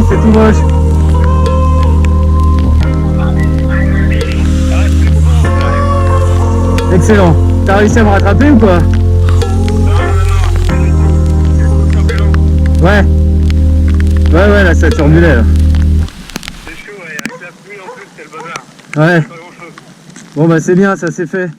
C'est tout moche. Excellent. T'as réussi à me rattraper ou quoi? Ouais. Ouais, là ça turbulait là. C'est chaud, ouais, avec la pluie en plus, c'est le bazar. Ouais. Bon bah c'est bien, ça c'est fait.